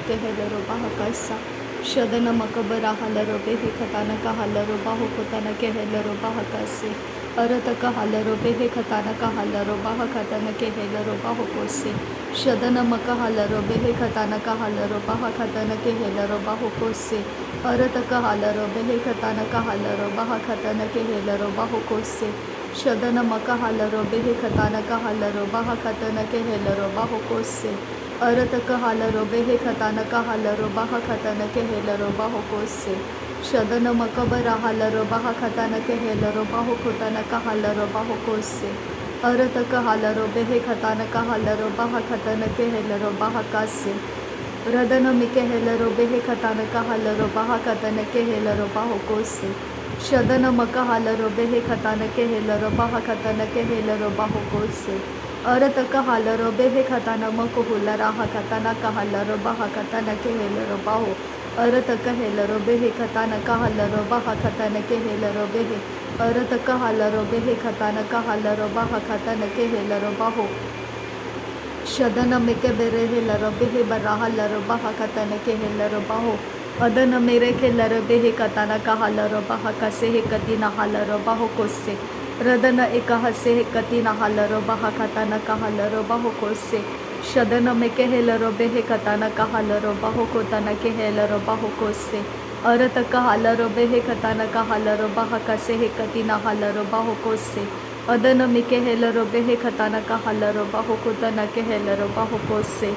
के हेलरो बाहकासा शदन मकबरा हलरो बेहे खताना का हलरो बाहो कोताना के हेलरो बाहकासे अरत का हलरो बेहे खताना का हलरो बाह खताना के हेलरो बाहो कोसे शदन मक हलरो बेहे खताना का हलरो बाह खताना के हेलरो बाहो कोसे अरत का हलरो बेहे खताना का हलरो बाह खताना के हेलरो बाहो कोसे शदन मक हलरो बेहे खताना का हलरो बाह खताना के हेलरो बाहो कोसे अरत का हलरो बेहे खताना का हलरो बाह खताना के हेलरो बाहो कोसे शदन मकबरा हलरो बाह खताना के हेलरो बाहो खोताना का हलरो बाहो कोसे अरत का हलरो बेहे खताना का हलरो बाह खताना के हेलरो बाह कासे रदन मिके हेलरो बेहे खताना का हलरो बाह खताना के हेलरो बाहो कोसे शदन मक हलरो बेहे खताना के हेलरो बाह खताना के हेलरो बाहो कोसे अरत का हलरो बेहे खताना मको हुलरा खताना का हलरो बाह खताना के हेलरो बाहो अरत का हेलरो बेहे खताना का हलरो बाह खताना के हेलरो बेहे अरत का हलरो बेहे खताना का हलरो बाह खताना के हेलरो बाहो शदन मिके बेरे हेलरो बेहे बरा हलरो बाह खताना के हेलरो बाहो अदन मेरे खेलरो बेहे खताना का हलरो बाह कसे हे कतिना हलरो बाहो कोसे रदन एक हसे हे कतिना हलरो बाह खताना का हलरो बाहो कोसे शदन में के हेलरो बेहे खताना का हलरो बाहो कोताना के हेलरो बाहो कोसे अरत का हलरो बेहे खताना का हलरो बाह कसे हे कतिना हलरो बाहो कोसे अदन में के हेलरो बेहे खताना का हलरो बाहो कोताना के हेलरो बाहो कोसे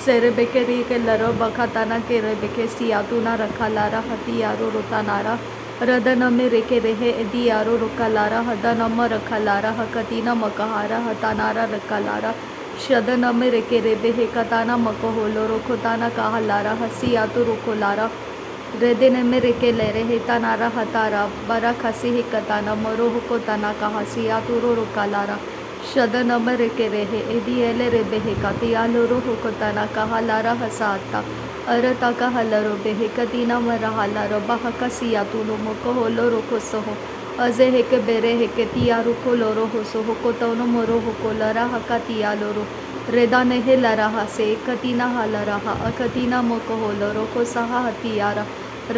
सेरे बेके री के लरो बखताना के रे बेके सियातुना रखा लारा हतियारो रोता नारा रदन में रेके रेहे एदियारो रोका लारा हदनम रखा लारा हकतीना मकहारा हतानारा रखा लारा शदन में रेके रेबे हे कताना मको होलो रोखोताना कहा लारा हसियातु रोको लारा रेदेने में रेके ले रहे तनारा हतारा बरा खसी ही कताना मरो हुको तना कहा सियातु रो रोका लारा शदन में रेके रेहे एदियले रेबे हे कतियालो रो हुको तना कहा लारा हसाता अरता का हलरो बेहे कतीना मरा हलरो बाह कसिया तुनो मको होलो रोको सोहो अजे हे के बेरे हे के तिया रुको लोरो हो सोहो को तोनो मोरो हुको लरा हका तिया लोरो रेदा ने हे लरा हसे कतीना हलरा हा अकतीना मको होलो रोको सहा हतियारा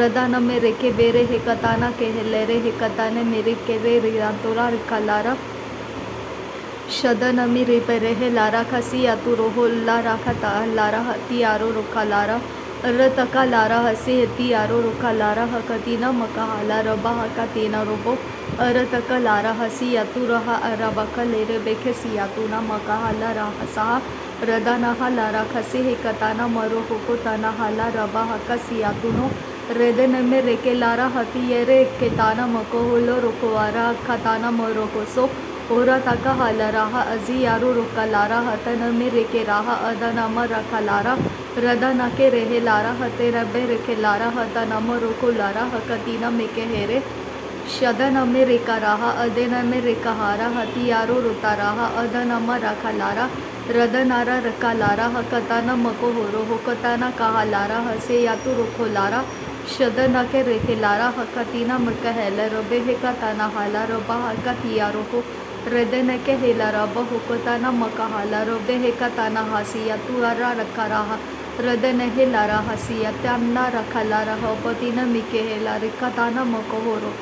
रदा न में रेके बेरे हे कताना के हे लेरे हे कताने मेरे के रे रिया तोरा कलारा शदन मी रे पेरे हे लारा खसी या तू रोहो लारा खता लारा हतियारो रोका लारा रतका लारा हसे हतियारो रोका लारा हकतीना मका हाला रबा हकतीना रोबो अरतका लारा हसी या तू रहा अरबका लेरे बेखे सिया तू ना मका हाला रहा सा रदाना लारा खसे हे कताना मरो होको तना हाला रबा हका सिया तू नो रेदन में रेके लारा हतियरे के ताना मको होलो रोकोवारा खताना मरो होसो ओरा तका हाला रहा अजी यारो रोका लारा हतन में रेके राहा अदनामा रखा लारा रदना के रेहे लारा हते रबे रेके लारा हतनाम रोको लारा हकतीना में के हेरे शदन में रेका राहा अदन में रेका हारा हतियारो रोता राहा अदनामा रखा लारा रदनारा रखा लारा हकताना मको होरो होकताना कहा लारा हसे या तो रोको लारा शदना के रेके लारा हकतीना मकहल रबे हे कताना हाला रबा हकतिया रोको रदन के हेला रबा होकताना मकहाला रबे हे कताना हसिया तू अरा रखा रहा रदन हेला रहा हसिया त्यामना रखा लारा हपतीना मिके हेला रेकताना मको होरो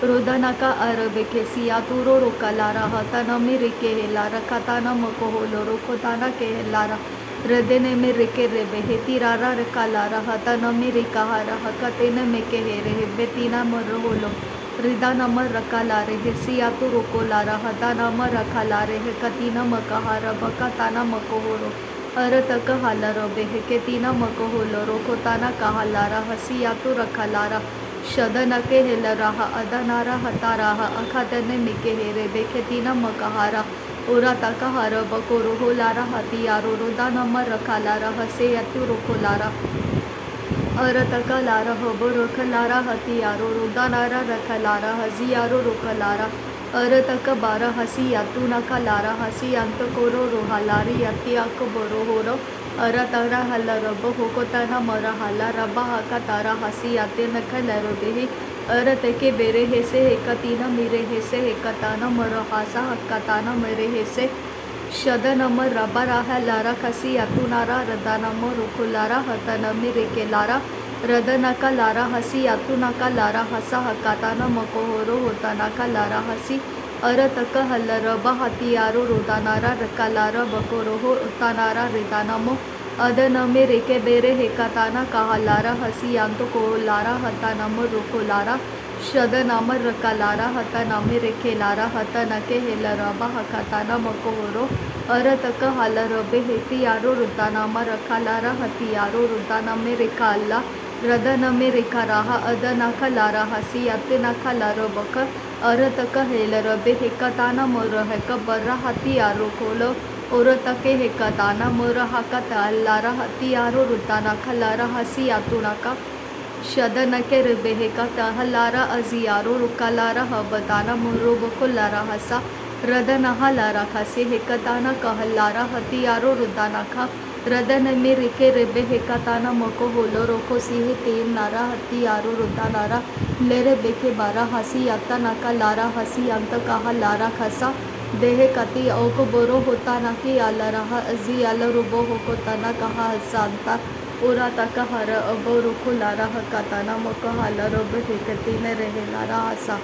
रोदना का अरबे के सिया तू रो रोका लारा हतना में रेके हेला रखताना मको होलो रोकोताना के हेलारा रदने में रेके रेबे हे तिरारा रखा लारा हतना में रेका हारा हकतेन में के हेरे हे बेतीना मर होलो रिदा नमर रखा लारे हे सिया तू रोको लारा हता नमर रखा लारे हे कतीना मकहारा बकताना मको होरो अरत कहाला रबे हे के तीना मको होलो रोको ताना कहा लारा हसिया तू रखा लारा शदन के हेल रहा अदनारा हता रहा अखातने मिके हेरे बेखे तीना मकहारा ओरा तका हर बको रोहो लारा हतियारो रोदा नमर रखा लारा हसे यतु रोको लारा अरत का लारा हबो रख लारा हतियारो रोदा नारा रख लारा हजियारो रोक लारा अरत का बारा हसी यातु नका लारा हसी अंत कोरो रोहा लारी यतिया को बोरो होरो अरतरा हल रब होको तना मरा हाला रबा हका तारा हसी याते नख लरो देही अरत के बेरे हेसे हेकतीना मेरे हेसे हेकताना मर हासा हक्कताना मेरे हेसे शदनम रबराहा लारा कसी यातुनारा रदानम रुकुलारा हतनमी रेकेलारा रदनका लारा हसी यातुनाका लारा हसा हकाताना मकोहोरो होतानाका लारा हसी अरतक हल्लरबा हतियारो रोदानारा रकालारा बकोरोहो उतानारा रेदानमो अदनमे रेके बेरे हेकाताना काहलारा हसी यांतो कोलारा हतानम रुकुलारा शदनाम रकालारा हतानमे रेकेलारा हतनके हेलरबा हकाताना मकोहोरो अरतक हलरबे हेतियारो रुदानामा रकालारा हतियारो रुदानमे रेकाला रदनमे रेकाराहा अदनाका लारा हसी यातनाका लारबक अरतक हेलरबे हेकताना मोरहक बर्रा हतियारो कोलो ओरतके हेकताना मोरहका तालारा हतियारो रुदानाका लारा हसी यातुनाका शदनके रबेहेका तहलारा अजियारो रुकालारा हबताना मुरुबको लारा हसा रदनहा लारा खसे हेकताना कहलारा हतियारो रुदानाखा रदनमे रिके रेबे हेकताना मको होलो रोको सिहे तेम नारा हतियारो रुदानारा लेरे बेके बारा हसी याता नाका लारा हसी अंत कहा लारा खसा देहे कति औको बोरो होता ना कि आलरा अजी आल रुबो होको तना कहा हसांता उरा तक हर अबो रुको लारा हकाताना मको हाला रोब हेकती ने रहे लारा हसा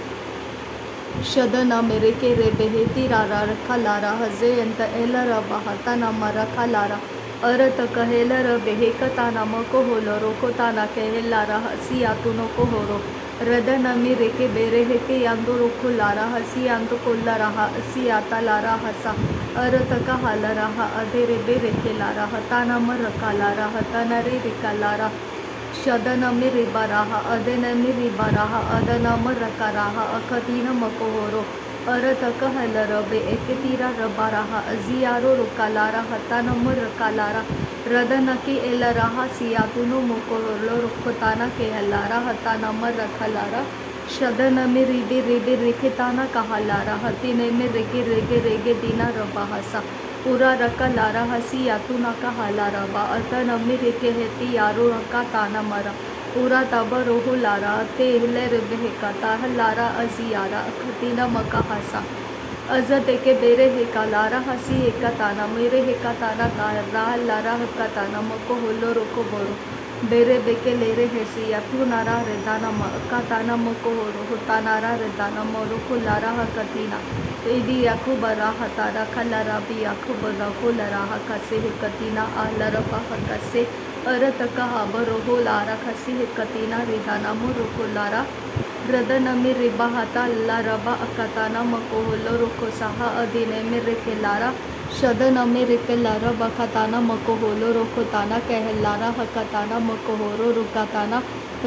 शदना मेरे के रे बेहेती रारा रखा लारा हजे अंत एलरा बहाता मरा खा लारा अरत कहेलर बेहेकताना मको होलो रोको ताना कहेलारा हसी आतुनो को होरो रदनमी रेके बेरे हेके यांदो रोको लारा हसी यांदो कोल्लारा हसी आता लारा हसा अरत का हालरा अधे रेबे रेके लारा हताना रका लारा हताना रे रिका लारा शदनमी रिबाराहा अदनमी रिबाराहा अदनम रकाराहा अखतीन मकोहोरो अरतक हलरबे एकतीरा रबाराहा अजियारो रुकालारा हतानम रकालारा रदनकी एलराहा सियातुनो मुकोलो रुखताना के हलारा हतानम रखलारा शदनमी रिदे रेबे रेखेताना कहालारा हतीने में रेगे रेगे रेगे दीना रबाहसा पूरा रका लारा हसी यातुना का हालारा बा अतनमी रेके हेती यारो रका ताना मरा पूरा तब रोहो लारा ते हिले रेबे हेकाता लारा अजियारा खतीना मका हसा अजत के बेरे हेका लारा हसी हेका ताना मेरे हेका ताना का लारा हका ताना मको होलो रोको बोरो बेरे बेके लेरे हेसी यातु नारा रेदाना मका ताना मको होरो होता नारा रेदाना मोरो को लारा हकतीना इदी याकु बरा हतारा खलारा भी याकु बरा को लरा हकसे हेकतीना आलरबा हकसे अरत कहा बरो हो लारा खसी हेकतीना रेदाना मोरो को लारा रदनमी रिबा हता लारबा अकताना मको होलो रोको सहा अदिने में रेके लारा शदनमी रेके लारा बकताना मको होलो रोको ताना कहलारा हकताना मको होरो रुकाताना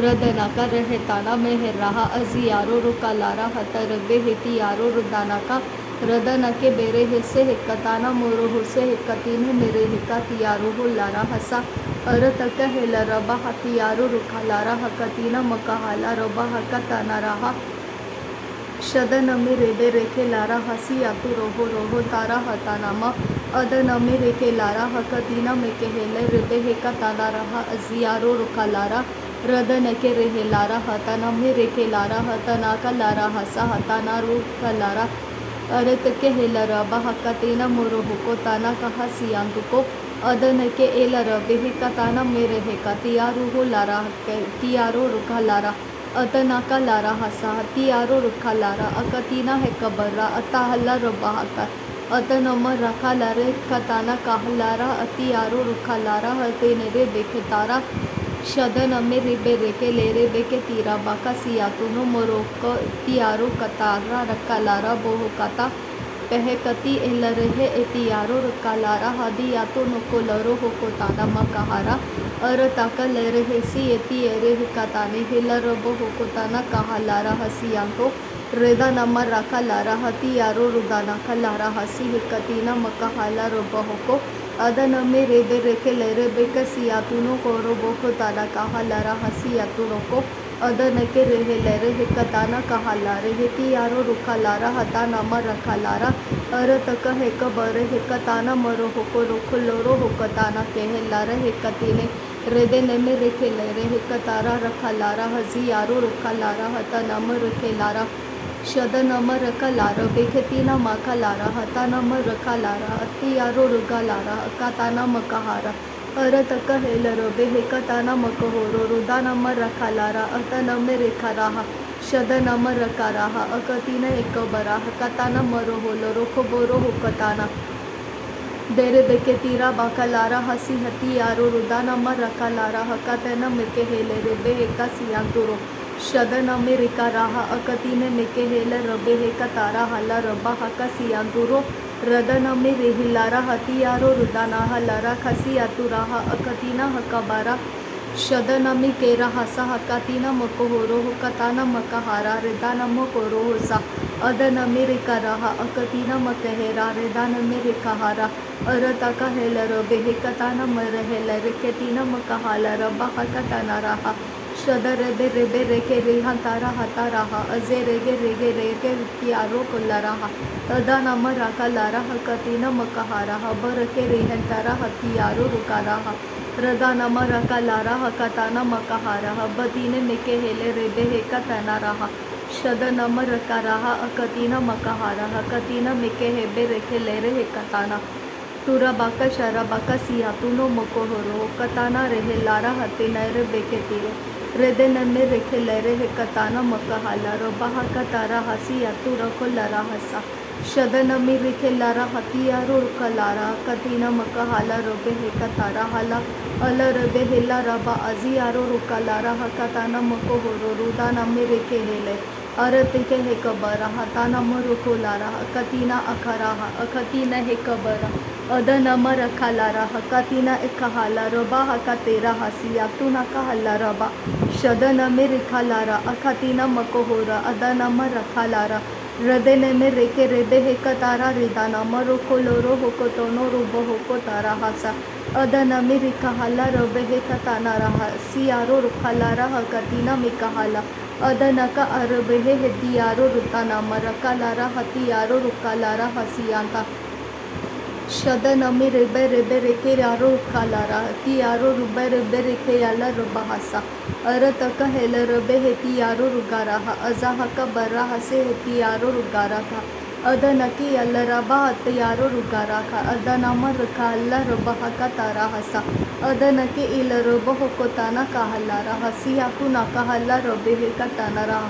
रदना का रहताना में रहा अजियारो रुका लारा हतरबे हेती यारो रुदाना का रदन के बेरे हिस्से हिक्कताना मोरो हुसे हिक्कतीन मेरे हिक्का तियारो हो लारा हसा अरत हेल रबा हतियारो रुखा लारा हकतीना मकाहाला रबा हकताना रहा शदनमी रेबे रेखे लारा हसी यातु रोहो रोहो तारा हतानामा अदनमी रेखे लारा हकतीना में केहेले रेबे हेका ताना रहा अजियारो रुखा लारा रदन के रेहे लारा हतानमी रेखे लारा हतना का लारा हसा हताना रुखा लारा अरत के हेल रबा हकतीना मोरो हुको ताना कहा सियांतु को अदन के एल रबे हेका ताना मेरे हेका तियारो हो लारा तियारो रुखा लारा अतना का लारा हसा तियारो रुखा लारा अकतीना है कबर्रा अताहला रबा हका अतनम रखा लारे कताना कहलारा अतियारो रुखा लारा हते नेरे देखे तारा शदन में रिबे रेके लेरे बेके तीरा बाका सियातुनो मोरोको तियारो कतारा रखा लारा बोहो कता पह कती एल रहे एतियारो रखा लारा हदी यातो नको लरो हो को ताना मकाहारा अर ताका ले रहे सी एति एरे कताने हेल रबो हो को ताना कहा लारा हसियांको रेदा नमर रखा लारा हतियारो रुदाना का लारा हसी हिकतीना मकाहाला रबो हो को अदन में रेबे रेखे लेरे बेके सियातुनो को रोबो को ताना कहा लारा हसियातुनो को अदन के रेहे लेरे हिकताना कहा लारे हेती यारो रुखा लारा हता नमर रखा लारा अर तक हेक बरे हिकताना मरो होको रुखो लोरो होकताना केहे लारे हिकतीने रेदे नेमे रेखे लेरे हिकतारा रखा लारा हजी यारो रुखा लारा हता नमर रखे लारा शदनम रकलार बेखतीना माकलारा हतानम रकालारा अतियारो रुगालारा अकाताना मकहारा अरत कहेलर बेहकताना मकहोरो रुदानम रकालारा अतनम रेखाराहा शदनम रकाराहा अकतीन एकबराह कताना मरोहोलो रोखबोरो हुकताना देरे बेके तीरा बाकलारा हसी हती यारो रुदाना मर रकालारा हकातना मेके हेले रेबे हेका सियांतुरो शदना में रिका राहा अकतीने मेके हेले रबे हेका तारा हला रबा हका सियांतुरो रदना में रेहिलारा हती यारो रुदाना हलारा खसी यातुराहा अकतीना हकाबारा शदना में केरा हसा हकातीना मकोहोरो हुकताना मकहारा रेदाना मकोरो होसा अदना में रिका राहा अकतीना मकहेरा रेदाना में रिकाहारा अरता का हेलर बेहकताना मरहेल रेकेतीना मकहाला रबा हकताना राहा शदर रेबे रेबे रेके रेहातारा हता राहा अजे रेगे रेगे रेगे तियारो कोल्ला राहा अदाना मराका लारा हकतीना मकहारा बर के रेहंतारा हतियारो रुका राहा रदाना मराका लारा हकताना मकहारा बतीने मेके हेले रेबे हेकताना राहा शदना मरका राहा अकतीना मकहारा हकतीना मेके हेबे रेखे लेरे हेकताना तुरा बाका शरा बाका सिया तुनो मकोहरो कताना रेहे लारा हते नैरे बेके तीरो रेदे नमे रेखे लेरे हेकताना मकहाला रोबाहा कतारा हसी यातुरा को लरा हसा शदन मी रेखे लारा हतिया रो कलारा कतीना मकहाला रोबे हेकतारा हाला अल रबे हेला रबा अजियारो रुकलारा हकताना मकोहरो रुदाना मे रेखे हेले अरते के हे कबरा हताना मरुको लारा कतीना अखराहा अखतीना हे कबरा अदना मरखालारा हकतीना एकहाला रबा हका तेरा हसिया तुना कहला रबा शदना में रिखालारा अखतीना मकोहोरा अदना मरखालारा रदने में रेके रेबे हे कतारा रिदाना मरुको लोरो होको तोनो रुबो होको तारा हसा अदना में रिखाला रबे हे कताना रहा सियारो रुखालारा हकतीना में कहाला अदनका अरबे हे हतियारो रुताना मरकालारा हतियारो रुकालारा हसियांता शदन में रेबे रेबे रेके यारो रुकालारा हतियारो रुबे रेबे रेके याला रुबाहसा अरतक हेल रबे हतियारो रुगारा अजाह का बर्रा हसे हतियारो रुगारा था अदनकी अल्लरबा हतियारो रुगारा था अदनाम रखा अल्ला रुबाह का तारा हसा अदनके इल रबो होकोताना कहलारा हसिया कुना कहला रबे हे कताना रहा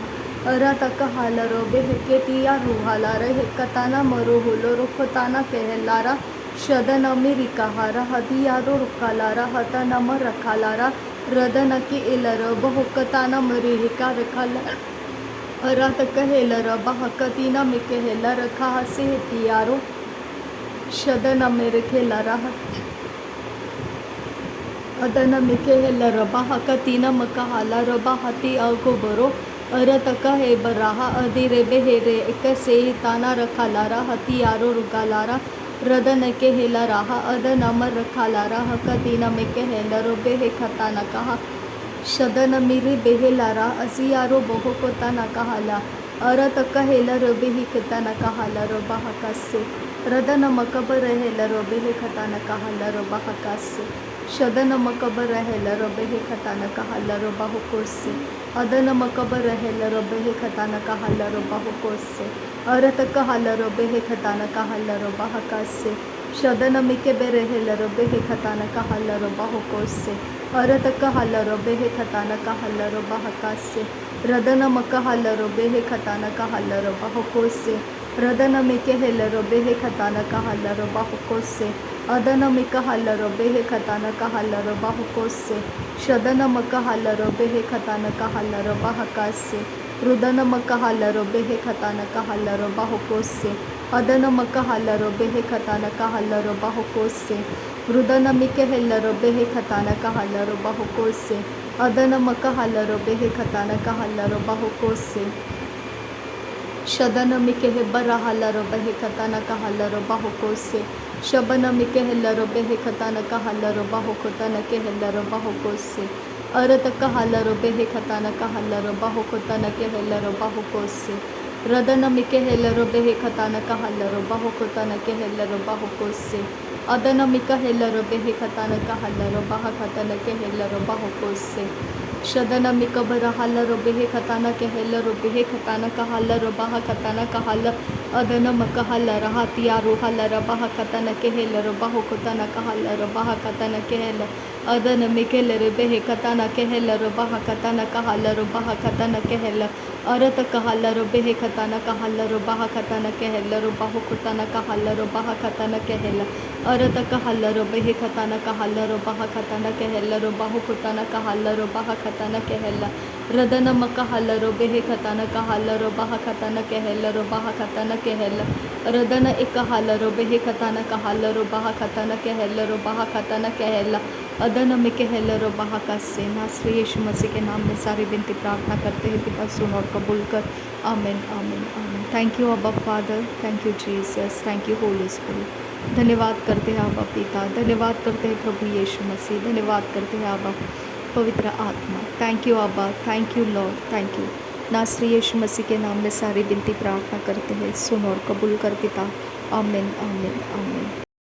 अरतक हाला रबे हे केतिया रुहाला रे हे कताना मरो होलो रुखताना कहलारा शदन में रिकाहारा हतियारो रुकालारा हतनम रखालारा रदनके इल रबो होकताना मरिहिका रखाला अरतक हेल रबा हकतीना में कहला रखा हसे हतियारो शदन में रखेला रहा अदन मिके हेल रबा हकतीना मकहाला रबा हती अगोबरो अरतक हे बराहा अदि रेबे हे रे एक से ताना रखालारा हतियारो रुगालारा रदन के हेला राहा अदन अमर रखालारा हकतीना में के हेल रोबे हे खताना कहा शदन मिरी बेहेलारा असियारो बोहो कोताना कहाला अरतक हेल रोबे ही खताना कहाला रोबा हकासे रदन मकबर हेल रोबे हे खताना कहाला रोबा हकासे शदन मकबर हेल रोबे हे खताना कहाला रोबा हुकोसे अदन मकबर हेल रोबे हे खताना कहाला रोबा हुकोसे अरतक हाला रोबे हे खताना कहाला रोबा हकासे शदन मिके बेरे हेल रोबे हे खताना कहाला रोबा हुकोसे अरतक हाला रोबे हे खताना कहाला रोबा हकासे रदन मक हाला रोबे हे खताना कहाला रोबा हुकोसे रदन मिके हेल रोबे हे खताना कहाला रोबा हुकोसे अदन मिक हाला रोबे हे खताना कहाला रोबा हुकोसे शदन मक हाला रोबे हे खताना कहाला रोबा हकासे रुदन मक हाला रोबे हे खताना कहाला रोबा हुकोसे अदन मक हाला रोबे हे खताना कहाला रोबा हुकोसे रुदन मिके हेल रोबे हे खताना कहाला रोबा हुकोसे अदन मक हाला रोबे हे खताना कहाला रोबा हुकोसे शदन मिके हे बरा हाला रोबे हे खताना कहाला रोबा हुकोसे शबन मिके हेल रोबे हे खताना कहाला रोबा हुकोताना के हेल रोबा हुकोसे अरतक हाला रोबे हे खताना कहाला रोबा हुकोताना के हेल रोबा हुकोसे रदन मिके हेल रोबे हे खताना कहाला रोबा हुकोताना के हेल रोबा हुकोसे अदन मिका हेल रोबे हे खताना कहाला रोबा हकताना के हेल रोबा हुकोसे शदन मिकबर हल रोबे हे खताना कहल रोबे हे खताना कहल रोबाह खताना कहल अदन मकहल रहतिया रोहल रबाह खतन कहल रोबाह खतन कहल रोबाह खतन कहल अदन मिकेल रोबे हे खताना कहल रोबाह खतन कहल रोबाह खतन कहल अरत कहल रोबे हे खताना कहल रोबाह खतन कहल रोबाह खतन कहल रोबाह खतन कहल अरत कहल रोबे हे खताना कहल रोबाह खतन कहल रोबाह खतन कहल रोबाह खतन कहल रदन मकहल रोबे हे खतन कहल रोबाह खतन कहल रोबाह खतन कहल रदन एकहल रोबे हे खतन कहल रोबाह खतन कहल रोबाह खतन कहल अदन में कहल रोबाह का से नासरी यीशु मसीह के नाम में सारी विनती प्रार्थना करते हैं पिता, सुन और कबूल कर। आमीन आमीन आमीन। थैंक यू अब्बा father, thank you Jesus, thank you Holy spirit. धन्यवाद करते हैं अब्बा पिता, धन्यवाद करते हैं प्रभु यीशु मसीह, धन्यवाद करते हैं अब्बा पवित्र आत्मा। थैंक यू अब्बा, thank you Lord, thank you. नासरी यीशु मसीह के नाम में सारी विनती प्रार्थना करते हैं, सुन और कबूल कर पिता। आमीन आमीन आमीन।